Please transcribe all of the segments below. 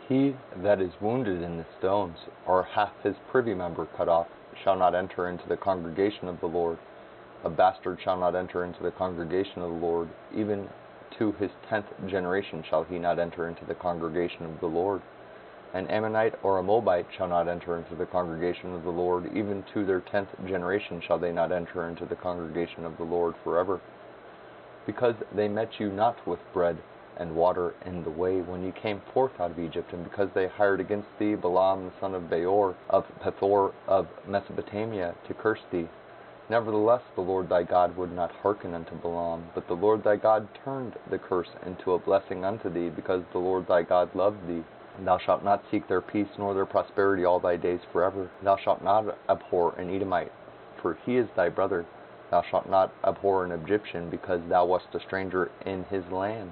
He that is wounded in the stones, or hath his privy member cut off, shall not enter into the congregation of the Lord. A bastard shall not enter into the congregation of the Lord. Even to his 10th generation shall he not enter into the congregation of the Lord. An Ammonite or a Moabite shall not enter into the congregation of the Lord. Even to their 10th generation shall they not enter into the congregation of the Lord forever. Because they met you not with bread and water in the way when ye came forth out of Egypt, and because they hired against thee Balaam the son of Beor of Pethor of Mesopotamia to curse thee. Nevertheless the Lord thy God would not hearken unto Balaam, but the Lord thy God turned the curse into a blessing unto thee, because the Lord thy God loved thee. Thou shalt not seek their peace nor their prosperity all thy days forever. Thou shalt not abhor an Edomite, for he is thy brother. Thou shalt not abhor an Egyptian, because thou wast a stranger in his land.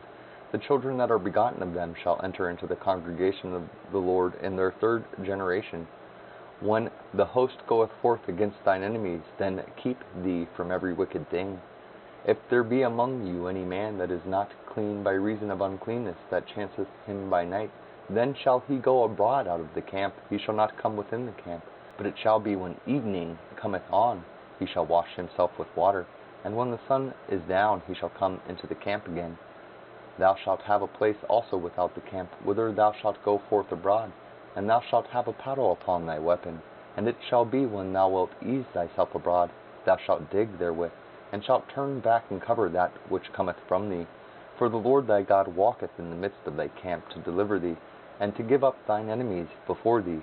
The children that are begotten of them shall enter into the congregation of the Lord in their 3rd generation. When the host goeth forth against thine enemies, then keep thee from every wicked thing. If there be among you any man that is not clean by reason of uncleanness, that chanceth him by night, then shall he go abroad out of the camp. He shall not come within the camp. But it shall be when evening cometh on, he shall wash himself with water, and when the sun is down, he shall come into the camp again. Thou shalt have a place also without the camp, whither thou shalt go forth abroad, and thou shalt have a paddle upon thy weapon. And it shall be, when thou wilt ease thyself abroad, thou shalt dig therewith, and shalt turn back and cover that which cometh from thee. For the Lord thy God walketh in the midst of thy camp to deliver thee, and to give up thine enemies before thee.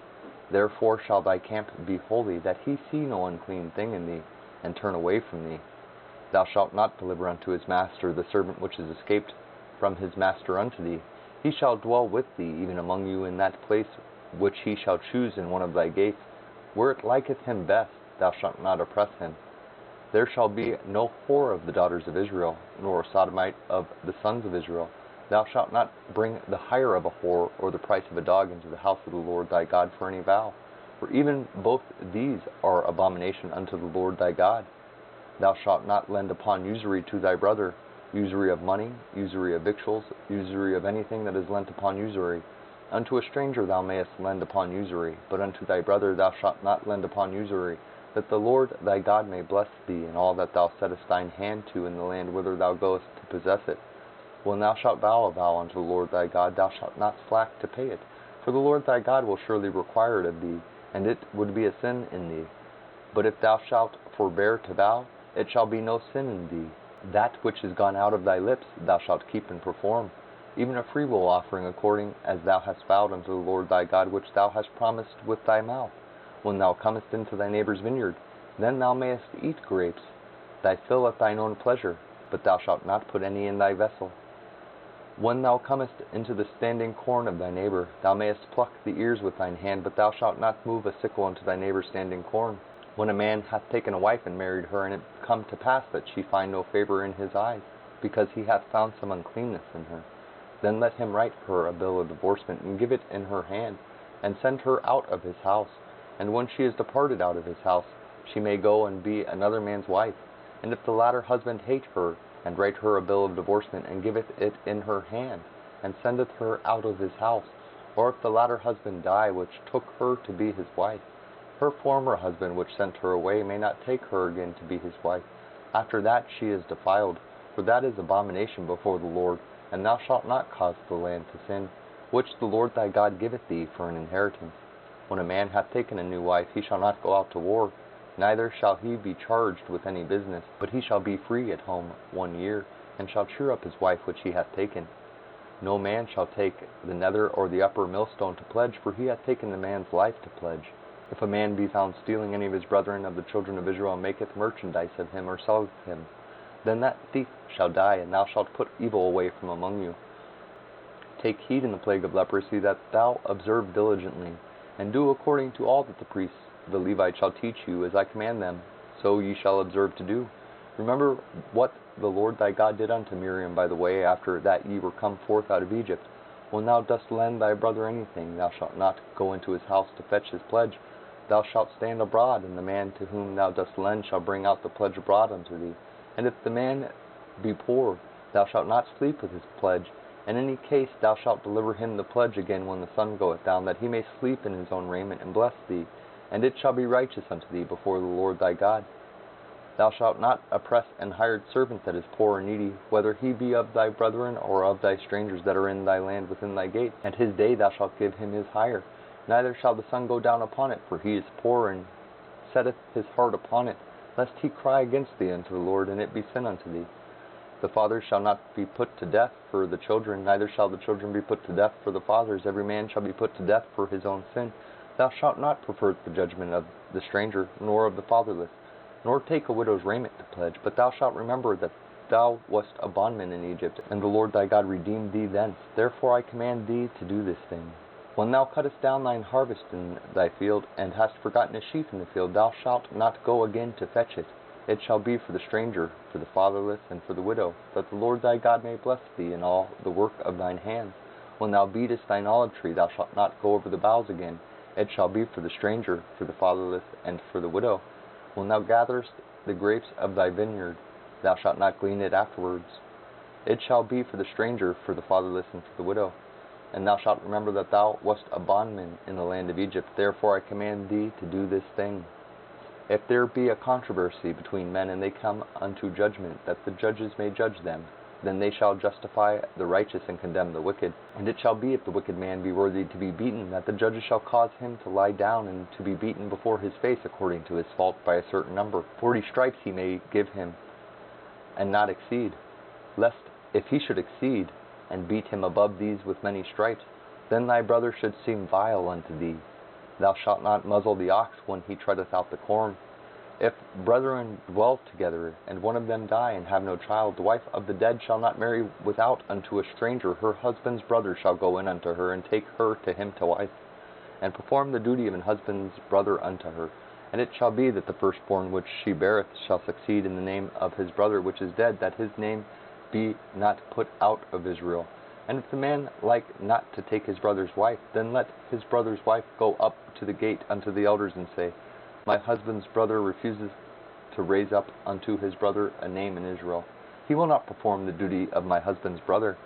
Therefore shall thy camp be holy, that he see no unclean thing in thee, and turn away from thee. Thou shalt not deliver unto his master the servant which is escaped from his master unto thee. He shall dwell with thee, even among you, in that place which he shall choose in one of thy gates. Where it liketh him best, thou shalt not oppress him. There shall be no whore of the daughters of Israel, nor a sodomite of the sons of Israel. Thou shalt not bring the hire of a whore, or the price of a dog, into the house of the Lord thy God for any vow. For even both these are abomination unto the Lord thy God. Thou shalt not lend upon usury to thy brother, usury of money, usury of victuals, usury of anything that is lent upon usury. Unto a stranger thou mayest lend upon usury, but unto thy brother thou shalt not lend upon usury, that the Lord thy God may bless thee in all that thou settest thine hand to in the land whither thou goest to possess it. When thou shalt vow a vow unto the Lord thy God, thou shalt not slack to pay it, for the Lord thy God will surely require it of thee, and it would be a sin in thee. But if thou shalt forbear to vow, it shall be no sin in thee. That which is gone out of thy lips thou shalt keep and perform, even a freewill offering according as thou hast vowed unto the Lord thy God, which thou hast promised with thy mouth. When thou comest into thy neighbor's vineyard, then thou mayest eat grapes, thy fill at thine own pleasure, but thou shalt not put any in thy vessel. When thou comest into the standing corn of thy neighbor, thou mayest pluck the ears with thine hand, but thou shalt not move a sickle unto thy neighbor's standing corn. When a man hath taken a wife and married her, and it come to pass that she find no favor in his eyes, because he hath found some uncleanness in her, then let him write her a bill of divorcement, and give it in her hand, and send her out of his house. And when she is departed out of his house, she may go and be another man's wife. And if the latter husband hate her, and write her a bill of divorcement, and giveth it in her hand, and sendeth her out of his house, or if the latter husband die, which took her to be his wife, her former husband which sent her away may not take her again to be his wife. After that she is defiled, for that is abomination before the Lord, and thou shalt not cause the land to sin, which the Lord thy God giveth thee for an inheritance. When a man hath taken a new wife, he shall not go out to war, neither shall he be charged with any business, but he shall be free at home 1 year, and shall cheer up his wife which he hath taken. No man shall take the nether or the upper millstone to pledge, for he hath taken the man's life to pledge. If a man be found stealing any of his brethren of the children of Israel, and maketh merchandise of him, or selleth him, then that thief shall die, and thou shalt put evil away from among you. Take heed in the plague of leprosy, that thou observe diligently, and do according to all that the priests the Levites shall teach you, as I command them, so ye shall observe to do. Remember what the Lord thy God did unto Miriam by the way, after that ye were come forth out of Egypt. When thou dost lend thy brother anything, thou shalt not go into his house to fetch his pledge. Thou shalt stand abroad, and the man to whom thou dost lend shall bring out the pledge abroad unto thee. And if the man be poor, thou shalt not sleep with his pledge, In any case thou shalt deliver him the pledge again when the sun goeth down, that he may sleep in his own raiment, and bless thee, and it shall be righteous unto thee before the Lord thy God. Thou shalt not oppress an hired servant that is poor or needy, whether he be of thy brethren or of thy strangers that are in thy land within thy gate. And his day thou shalt give him his hire. Neither shall the sun go down upon it, for he is poor, and setteth his heart upon it, lest he cry against thee unto the Lord, and it be sin unto thee. The fathers shall not be put to death for the children, neither shall the children be put to death for the fathers. Every man shall be put to death for his own sin. Thou shalt not pervert the judgment of the stranger, nor of the fatherless, nor take a widow's raiment to pledge. But thou shalt remember that thou wast a bondman in Egypt, and the Lord thy God redeemed thee thence. Therefore I command thee to do this thing. When thou cuttest down thine harvest in thy field, and hast forgotten a sheaf in the field, thou shalt not go again to fetch it. It shall be for the stranger, for the fatherless, and for the widow, that the Lord thy God may bless thee in all the work of thine hands. When thou beatest thine olive tree, thou shalt not go over the boughs again. It shall be for the stranger, for the fatherless, and for the widow. When thou gatherest the grapes of thy vineyard, thou shalt not glean it afterwards. It shall be for the stranger, for the fatherless, and for the widow. And thou shalt remember that thou wast a bondman in the land of Egypt. Therefore I command thee to do this thing. If there be a controversy between men, and they come unto judgment, that the judges may judge them, then they shall justify the righteous and condemn the wicked. And it shall be, if the wicked man be worthy to be beaten, that the judges shall cause him to lie down, and to be beaten before his face according to his fault by a certain number. 40 stripes he may give him, and not exceed. Lest, if he should exceed, and beat him above these with many stripes, then thy brother should seem vile unto thee. Thou shalt not muzzle the ox when he treadeth out the corn. If brethren dwell together, and one of them die, and have no child, the wife of the dead shall not marry without unto a stranger. Her husband's brother shall go in unto her, and take her to him to wife, and perform the duty of an husband's brother unto her. And it shall be that the firstborn which she beareth shall succeed in the name of his brother which is dead, that his name be not put out of Israel. And if the man like not to take his brother's wife, then let his brother's wife go up to the gate unto the elders, and say, My husband's brother refuses to raise up unto his brother a name in Israel. He will not perform the duty of my husband's brother.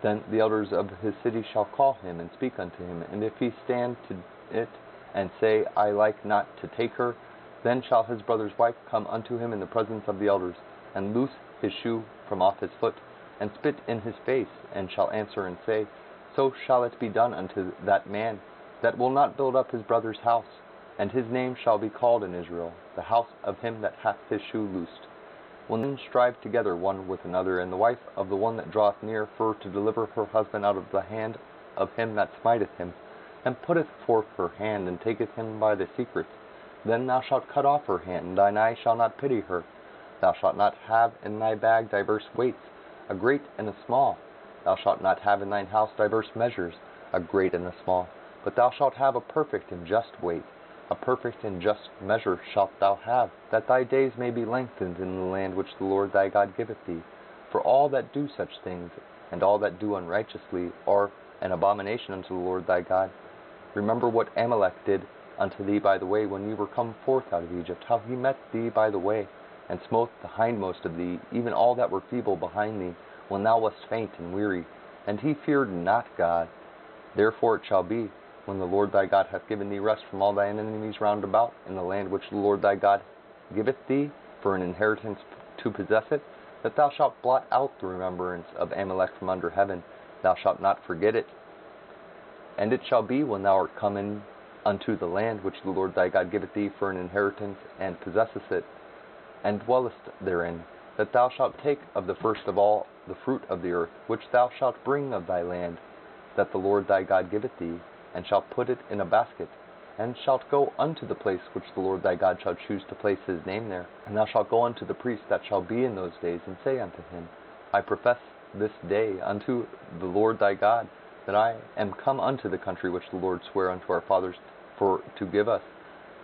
Then the elders of his city shall call him, and speak unto him. And if he stand to it, and say, I like not to take her, then shall his brother's wife come unto him in the presence of the elders, and loose his shoe from off his foot, and spit in his face, and shall answer and say, So shall it be done unto that man that will not build up his brother's house. And his name shall be called in Israel, the house of him that hath his shoe loosed. When men strive together one with another, and the wife of the one that draweth near for to deliver her husband out of the hand of him that smiteth him, and putteth forth her hand, and taketh him by the secret, then thou shalt cut off her hand, and thine eye shall not pity her. Thou shalt not have in thy bag diverse weights, a great and a small. Thou shalt not have in thine house diverse measures, a great and a small. But thou shalt have a perfect and just weight. A perfect and just measure shalt thou have, that thy days may be lengthened in the land which the Lord thy God giveth thee. For all that do such things, and all that do unrighteously, are an abomination unto the Lord thy God. Remember what Amalek did unto thee by the way, when ye were come forth out of Egypt, how he met thee by the way, and smote the hindmost of thee, even all that were feeble behind thee, when thou wast faint and weary. And he feared not God. Therefore it shall be, when the Lord thy God hath given thee rest from all thine enemies round about, in the land which the Lord thy God giveth thee for an inheritance to possess it, that thou shalt blot out the remembrance of Amalek from under heaven. Thou shalt not forget it. And it shall be, when thou art come in unto the land which the Lord thy God giveth thee for an inheritance, and possessest it, and dwellest therein, that thou shalt take of the first of all the fruit of the earth, which thou shalt bring of thy land, that the Lord thy God giveth thee, and shalt put it in a basket, and shalt go unto the place which the Lord thy God shall choose to place his name there. And thou shalt go unto the priest that shall be in those days, and say unto him, I profess this day unto the Lord thy God, that I am come unto the country which the Lord sware unto our fathers for to give us.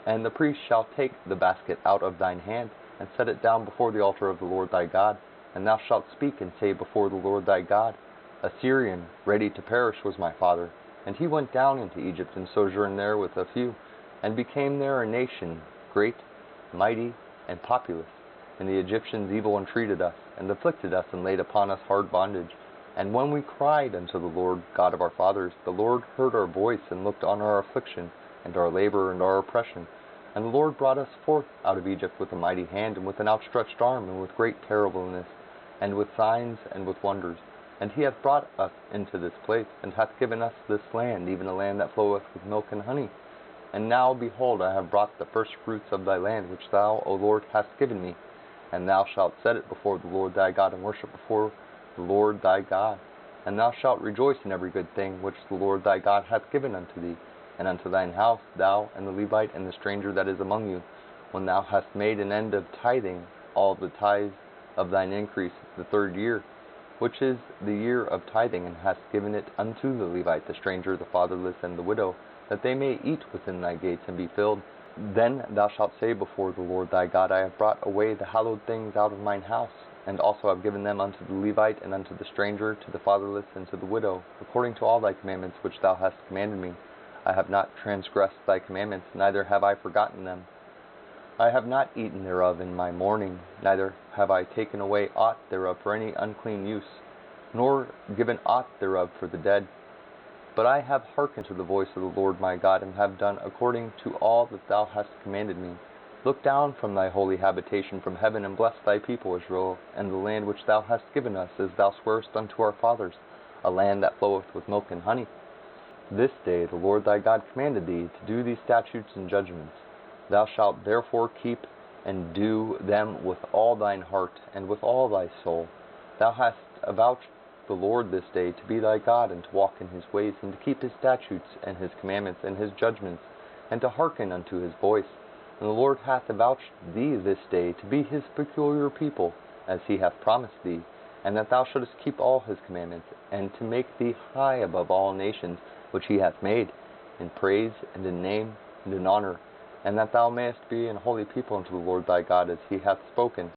And the priest shall take the basket out of thine hand, and set it down before the altar of the Lord thy God. And thou shalt speak and say before the Lord thy God, A Syrian ready to perish was my father, and he went down into Egypt, and sojourned there with a few, and became there a nation, great, mighty, and populous. And the Egyptians evil entreated us, and afflicted us, and laid upon us hard bondage. And when we cried unto the Lord God of our fathers, the Lord heard our voice, and looked on our affliction, and our labor, and our oppression. And the Lord brought us forth out of Egypt with a mighty hand, and with an outstretched arm, and with great terribleness, and with signs, and with wonders. And he hath brought us into this place, and hath given us this land, even a land that floweth with milk and honey. And now, behold, I have brought the first fruits of thy land, which thou, O Lord, hast given me. And thou shalt set it before the Lord thy God, and worship before the Lord thy God. And thou shalt rejoice in every good thing which the Lord thy God hath given unto thee, and unto thine house, thou, and the Levite, and the stranger that is among you, when thou hast made an end of tithing all the tithes of thine increase the 3rd year, which is the year of tithing, and hast given it unto the Levite, the stranger, the fatherless, and the widow, that they may eat within thy gates and be filled. Then thou shalt say before the Lord thy God, I have brought away the hallowed things out of mine house, and also have given them unto the Levite, and unto the stranger, to the fatherless, and to the widow, according to all thy commandments which thou hast commanded me. I have not transgressed thy commandments, neither have I forgotten them. I have not eaten thereof in my mourning, neither have I taken away aught thereof for any unclean use, nor given aught thereof for the dead. But I have hearkened to the voice of the Lord my God, and have done according to all that thou hast commanded me. Look down from thy holy habitation from heaven, and bless thy people Israel, and the land which thou hast given us, as thou swarest unto our fathers, a land that floweth with milk and honey. This day the Lord thy God commanded thee to do these statutes and judgments. Thou shalt therefore keep and do them with all thine heart, and with all thy soul. Thou hast avouched the Lord this day to be thy God, and to walk in his ways, and to keep his statutes, and his commandments, and his judgments, and to hearken unto his voice. And the Lord hath avouched thee this day to be his peculiar people, as he hath promised thee, and that thou shouldest keep all his commandments, and to make thee high above all nations which he hath made, in praise, and in name, and in honor, and that thou mayest be an holy people unto the Lord thy God, as he hath spoken.